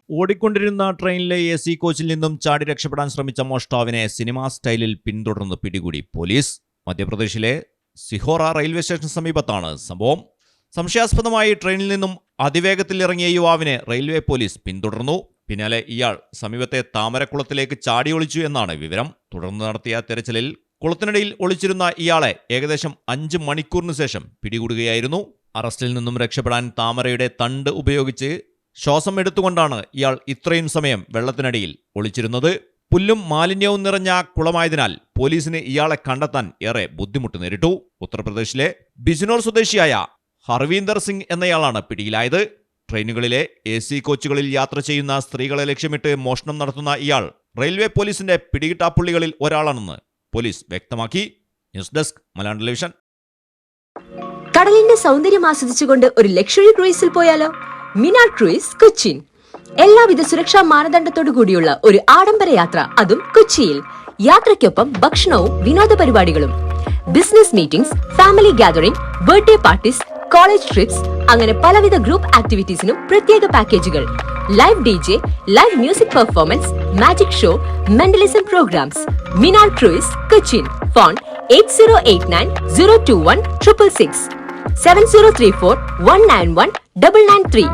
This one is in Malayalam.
ഓടിക്കൊണ്ടിരുന്ന ട്രെയിനിലെ AC കോച്ചിൽ നിന്നും ചാടി രക്ഷപ്പെടാൻ ശ്രമിച്ച മോഷ്ടാവിനെ സിനിമാ സ്റ്റൈലിൽ പിന്തുടർന്ന് പിടികൂടി പോലീസ്. മധ്യപ്രദേശിലെ സിഹോറ റെയിൽവേ സ്റ്റേഷന് സമീപത്താണ് സംഭവം. സംശയാസ്പദമായി ട്രെയിനിൽ നിന്നും അതിവേഗത്തിൽ ഇറങ്ങിയ യുവാവിനെ റെയിൽവേ പോലീസ് പിന്തുടർന്നു. പിന്നാലെ ഇയാൾ സമീപത്തെ താമരക്കുളത്തിലേക്ക് ചാടി ഒളിച്ചു എന്നാണ് വിവരം. തുടർന്ന് നടത്തിയ തെരച്ചിലിൽ കുളത്തിനിടയിൽ ഒളിച്ചിരുന്ന ഇയാളെ ഏകദേശം 5 മണിക്കൂറിന് ശേഷം പിടികൂടുകയായിരുന്നു. അറസ്റ്റിൽ നിന്നും രക്ഷപ്പെടാൻ താമരയുടെ തണ്ട് ഉപയോഗിച്ച് ശ്വാസം എടുത്തുകൊണ്ടാണ് ഇയാൾ ഇത്രയും സമയം വെള്ളത്തിനടിയിൽ ഒളിച്ചിരുന്നത്. പുല്ലും മാലിന്യവും നിറഞ്ഞ കുളമായതിനാൽ പോലീസിന് ഇയാളെ കണ്ടെത്താൻ ഏറെ ബുദ്ധിമുട്ട് നേരിട്ടു. ഉത്തർപ്രദേശിലെ ബിജ്നോർ സ്വദേശിയായ ഹർവീന്ദർ സിംഗ് എന്നയാളാണ് പിടിയിലായത്. ട്രെയിനുകളിലെ AC കോച്ചുകളിൽ യാത്ര ചെയ്യുന്ന സ്ത്രീകളെ ലക്ഷ്യമിട്ട് മോഷണം നടത്തുന്ന ഇയാൾ റെയിൽവേ പോലീസിന്റെ പിടികിട്ടാപ്പുള്ളികളിൽ ഒരാളാണെന്ന് പോലീസ് വ്യക്തമാക്കി. News desk Malayalam television. കടലിന്റെ സൗന്ദര്യം ആസ്വദിച്ചുകൊണ്ട് ഒരു ലക്ഷറി ക്രൂയിസിൽ പോയാലോ? മിനാർ ക്രൂയിസ് കൊച്ചിൻ. എല്ലാവിധ സുരക്ഷാ മാനദണ്ഡത്തോടു കൂടിയുള്ള ഒരു ആഡംബര യാത്ര, അതും കൊച്ചിയിൽ. യാത്രയ്ക്കൊപ്പം ഭക്ഷണവും വിനോദ പരിപാടികളും, business meetings, family gathering, birthday parties, college trips, അങ്ങനെ പലവിധ ഗ്രൂപ്പ് ആക്ടിവിറ്റീസിനും പ്രത്യേക പാക്കേജുകൾ. Live DJ, live music performance, magic show, mentalism programs. Minar cruise Cochin. Phone 8089 021 666 7034 191 993.